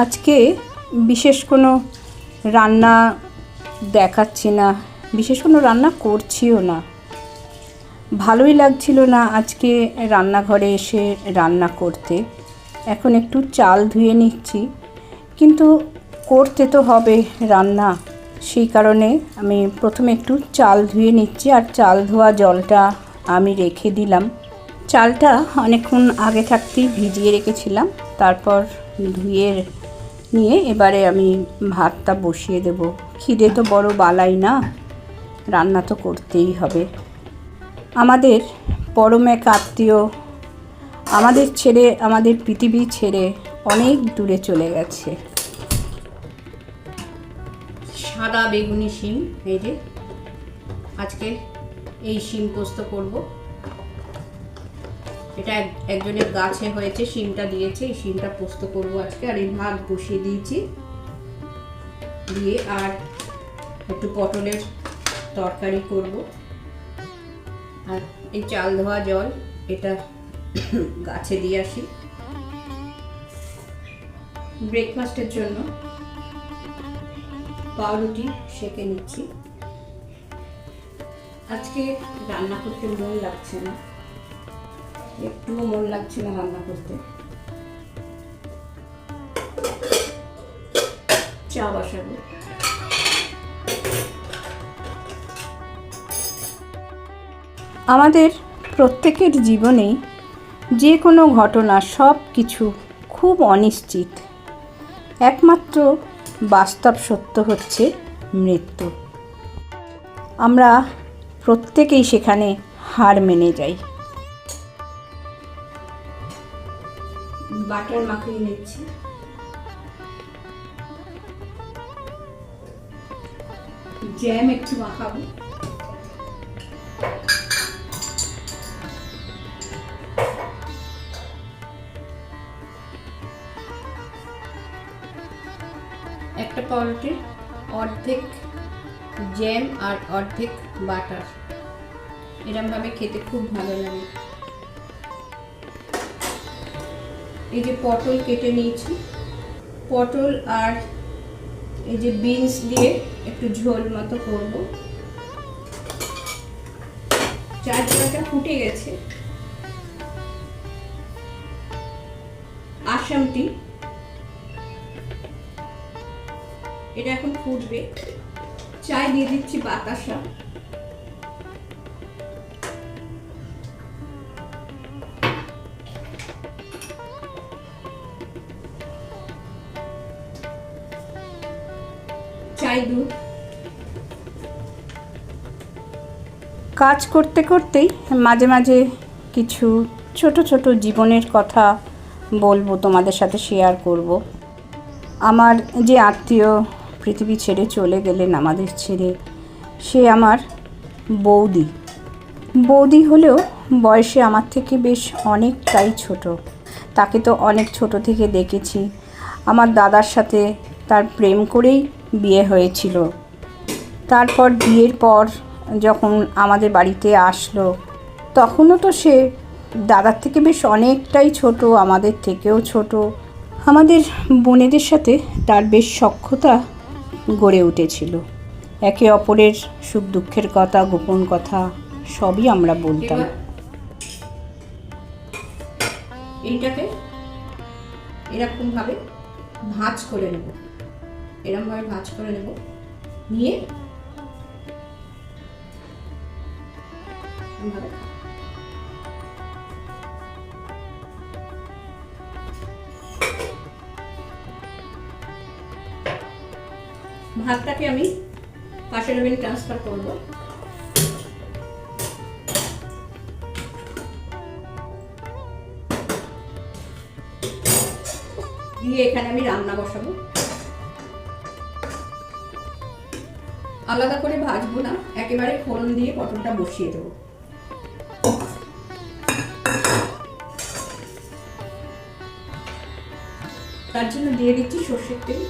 আজকে বিশেষ কোনো রান্না দেখাচ্ছি না, বিশেষ কোনো রান্না করছিও না। ভালোই লাগছিল না আজকে রান্নাঘরে এসে রান্না করতে। এখন একটু চাল ধুয়ে নিচ্ছি, কিন্তু করতে তো হবে রান্না, সেই কারণে আমি প্রথমে একটু চাল ধুয়ে নিচ্ছি। আর চাল ধোয়া জলটা আমি রেখে দিলাম। চালটা অনেকক্ষণ আগে থাকতেই ভিজিয়ে রেখেছিলাম, তারপর ধুয়ে নিয়ে এবারে আমি ভাতটা বসিয়ে দেব। খিদে তো বড় বালাই না, রান্না তো করতেই হবে। আমাদের পরম এক আত্মীয় আমাদের ছেড়ে, আমাদের পৃথিবী ছেড়ে অনেক দূরে চলে গেছে। সাদা বেগুনি শিম, এই যে আজকে এই শিম পোস্ত করব। এটা একজনের গাছে হয়েছে, শিমটা দিয়েছে, এই শিমটা পোস্ত করব আজকে। আর এই ভাত বসিয়ে দিয়েছি, দিয়ে আর একটু পটলের তরকারি করব। আর এই চাল ধোয়া জল এটা গাছে দিয়ে আসি। ব্রেকফাস্টের জন্য পাউরুটি সেঁকে নিচ্ছি। আজকে রান্না করতে মন লাগছে না, একটুও মন লাগছে না রান্না করতে। চা বসাবো। আমাদের প্রত্যেকের জীবনেই যে কোনো ঘটনা, সব কিছু খুব অনিশ্চিত। একমাত্র বাস্তব সত্য হচ্ছে মৃত্যু। আমরা প্রত্যেকেই সেখানে হার মেনে যাই। বাটার মাখিয়ে নিচ্ছি। জ্যাম একটু মাখাবো। একটা পাউরুটির অর্ধেক জ্যাম আর অর্ধেক বাটার, এরমভাবে খেতে খুব ভালো লাগে। এই যে পটল কেটে নিয়েছি, পটল আর এই যে বিনস দিয়ে একটু ঝোল মতো করব। চালটা ফুটে গেছে। আসামটি এটা এখন ফুটবে। চায় দিয়ে দিচ্ছি বাতাসা। চাই দুধ। কাজ করতে করতেই মাঝে মাঝে কিছু ছোট ছোট জীবনের কথা বলবো, তোমাদের সাথে শেয়ার করব। আমার যে আত্মীয় পৃথিবী ছেড়ে চলে গেলেন আমাদের ছেড়ে, সে আমার বৌদি। বৌদি হলেও বয়সে আমার থেকে বেশ অনেকটাই ছোট। তাকে তো অনেক ছোট থেকে দেখেছি। আমার দাদার সাথে তার প্রেম করেই বিয়ে হয়েছিল। তারপর বিয়ের পর যখন আমাদের বাড়িতে আসলো, তখনও তো সে দাদার থেকে বেশ অনেকটাই ছোট, আমাদের থেকেও ছোট। আমাদের বোনেদের সাথে তার বেশ সখ্যতা গড়ে উঠেছিল। একে অপরের সুখ দুঃখের কথা, গোপন কথা সবই আমরা বলতাম। এইটাকে এরকমভাবে ভাঁজ করে নেব, এরকমভাবে ভাঁজ করে নেব। নিয়ে ভাতটাকে আমি পাশের ওভেনে ট্রান্সফার করব। দিয়ে এখানে আমি রান্না বসাবো। আলাদা করে ভাজবো না, একেবারে ফোড়ন দিয়ে পটলটা বসিয়ে দেবো। তার জন্য দিয়ে দিচ্ছি সর্ষের তেল।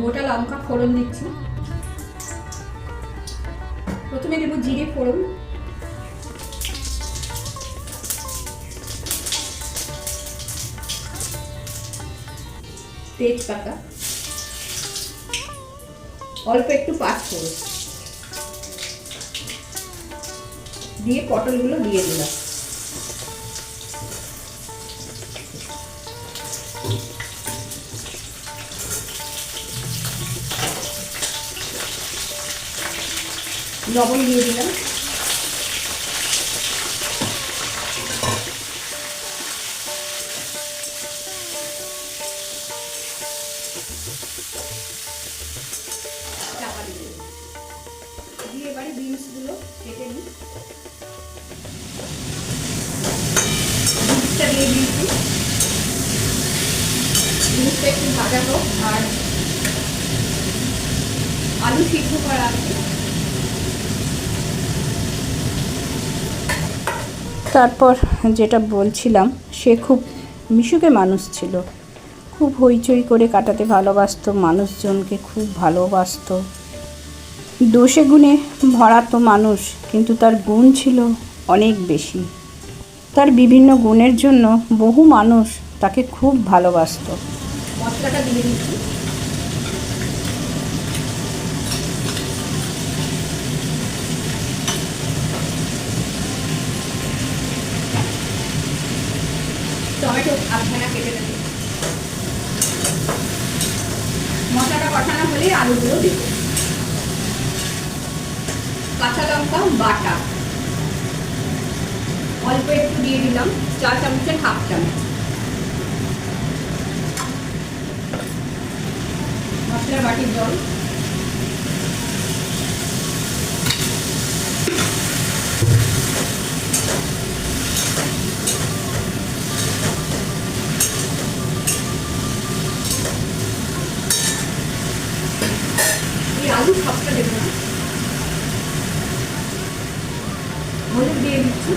গোটা লঙ্কা ফোড়ন দিচ্ছি। প্রথমে দেবো জিরে ফোড়ন, তেজপাতা, অল্প একটু পাঁচফোড়ন দিয়ে পটলগুলো দিয়ে দিলাম। লবণ দিয়ে দিলাম। চাপা দিয়ে এবারে বিনসগুলো কেটে নিই। বিনসটা দিয়ে দিয়েছি, বিনসটা একটু ভাজা হোক। আর আলু সিদ্ধ করা আছে। তারপর যেটা বলছিলাম, সে খুব মিশুকে মানুষ ছিল, খুব হইচই করে কাটাতে ভালোবাসতো, মানুষজনকে খুব ভালোবাসতো। দোষে গুণে ভরা তো মানুষ, কিন্তু তার গুণ ছিল অনেক বেশি। তার বিভিন্ন গুণের জন্য বহু মানুষ তাকে খুব ভালোবাসতো। মশলাটা দিয়ে দিচ্ছি। টমেটো আধখানা কেটে দেবো। মশলাটা কষানো হলে আলুগুলো দেবো। কাঁচা লঙ্কা বাটা অল্প একটু দিয়ে দিলাম, 4 চামচের হাফ চামচ। মশলার বাটির জল, আলু সবটা দেবো না, হলুদ দিয়ে দিচ্ছি।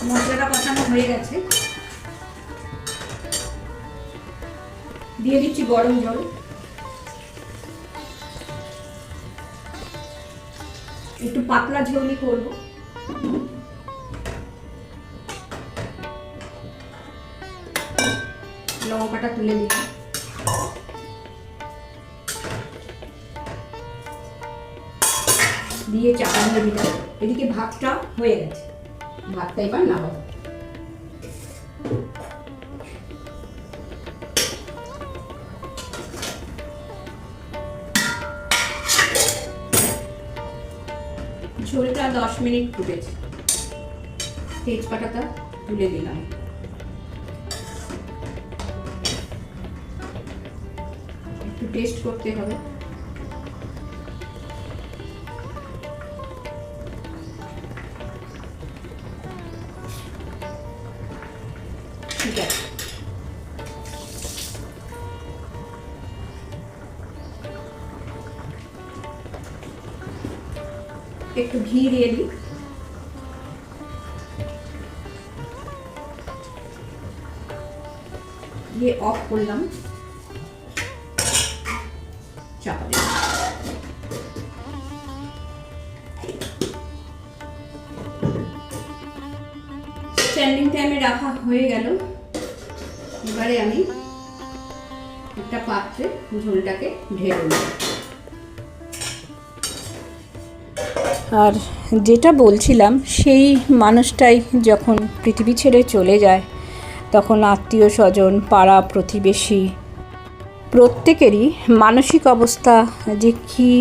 মশলাটা কষানো হয়ে গেছে, দিয়ে দিচ্ছি গরম জল। একটু পাতলা ঝোলই করব। লঙ্কাটা তুলে দিলাম, দিয়ে চাপা দিয়ে দিলাম। এদিকে ভাতটা হয়ে গেছে, ভাতটা এবার নামাবো। ঝোলটা 10 মিনিট ফুটেছে। তেজপাতাটা তুলে দিলাম। একটু টেস্ট করতে হবে। ঠিক আছে, একটু ঘি দিয়ে দিই। দিয়ে অফ করলাম, চাপা দিলাম। স্ট্যান্ডিং টাইমে রাখা হয়ে গেল। এবারে আমি একটা পাত্রে ঝোলটাকে ঢেলে নেব। আর যেটা বলছিলাম, সেই মানুষটাই যখন পৃথিবী ছেড়ে চলে যায়, তখন আত্মীয় স্বজন, পাড়া প্রতিবেশী প্রত্যেকেরই মানসিক অবস্থা যে কী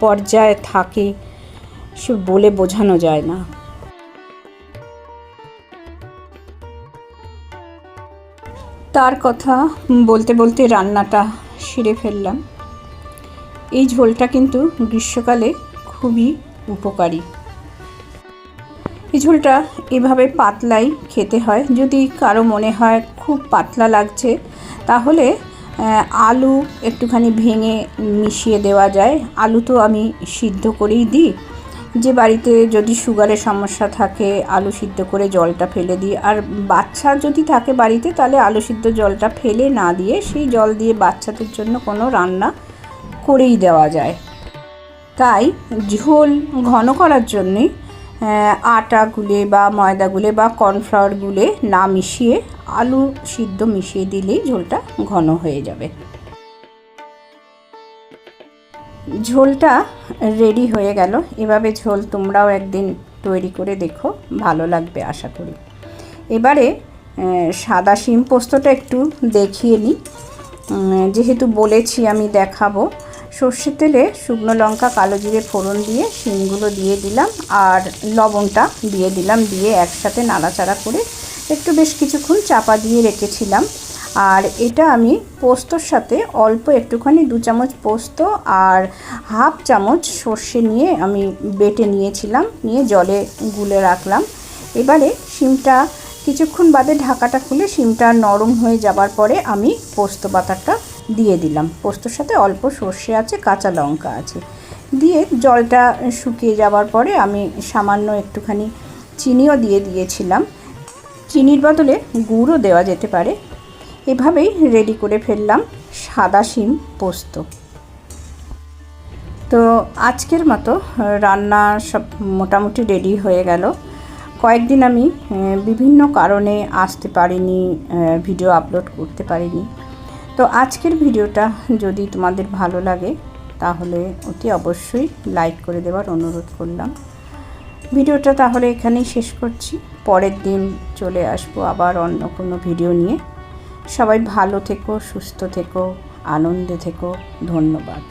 পর্যায়ে থাকে সে বলে বোঝানো যায় না। তার কথা বলতে বলতে রান্নাটা সেরে ফেললাম। এই ঝোলটা কিন্তু গ্রীষ্মকালে খুবই উপকারী। এই ঝোলটা এভাবে পাতলাই খেতে হয়। যদি কারো মনে হয় খুব পাতলা লাগছে, তাহলে আলু একটুখানি ভেঙে মিশিয়ে দেওয়া যায়। আলু তো আমি সিদ্ধ করেই দিই। যে বাড়িতে যদি সুগারের সমস্যা থাকে, আলু সিদ্ধ করে জলটা ফেলে দিই। আর বাচ্চা যদি থাকে বাড়িতে, তাহলে আলু সিদ্ধ জলটা ফেলে না দিয়ে সেই জল দিয়ে বাচ্চাদের জন্য কোনো রান্না করেই দেওয়া যায়। তাই ঝোল ঘন করার জন্যে আটা গুলে বা ময়দা গুলে বা কর্নফ্লাওয়ার গুলে না মিশিয়ে আলু সিদ্ধ মিশিয়ে দিলেই ঝোলটা ঘন হয়ে যাবে। ঝোলটা রেডি হয়ে গেল। এভাবে ঝোল তোমরাও একদিন তৈরি করে দেখো, ভালো লাগবে আশা করি। এবারে সাদা শিম পোস্তটা একটু দেখিয়ে নিই। যেহেতু বলেছি আমি দেখাবো, সর্ষের তেলে শুকনো লঙ্কা কালো জিরে ফোড়ন দিয়ে শিমগুলো দিয়ে দিলাম আর লবণটা দিয়ে দিলাম, দিয়ে একসাথে নাড়াচাড়া করে একটু বেশ কিছুক্ষণ চাপা দিয়ে রেখেছিলাম। আর এটা আমি পোস্তর সাথে অল্প একটুখানি 2 চামচ পোস্ত আর হাফ চামচ সর্ষে নিয়ে আমি বেটে নিয়েছিলাম, নিয়ে জলে গুলে রাখলাম। এবারে শিমটা কিছুক্ষণ বাদে ঢাকাটা খুলে শিমটা নরম হয়ে যাবার পরে আমি পোস্ত বাটাটা দিয়ে দিলাম। পোস্তর সাথে অল্প সর্ষে আছে, কাঁচা লঙ্কা আছে, দিয়ে জলটা শুকিয়ে যাবার পরে আমি সামান্য একটুখানি চিনিও দিয়ে দিয়েছিলাম। চিনির বদলে গুড়ও দেওয়া যেতে পারে। এভাবেই রেডি করে ফেললাম সাদা শিম পোস্ত। তো আজকের মতো রান্না সব মোটামুটি রেডি হয়ে গেল। কয়েকদিন আমি বিভিন্ন কারণে আসতে পারিনি, ভিডিও আপলোড করতে পারিনি। তো আজকের ভিডিওটা যদি তোমাদের ভালো লাগে তাহলে অতি অবশ্যই লাইক করে দেওয়ার অনুরোধ করলাম। ভিডিওটা তাহলে এখানেই শেষ করছি। পরের দিন চলে আসবো আবার অন্য কোনো ভিডিও নিয়ে। সবাই ভালো থেকো, সুস্থ থেকো, আনন্দে থেকো। ধন্যবাদ।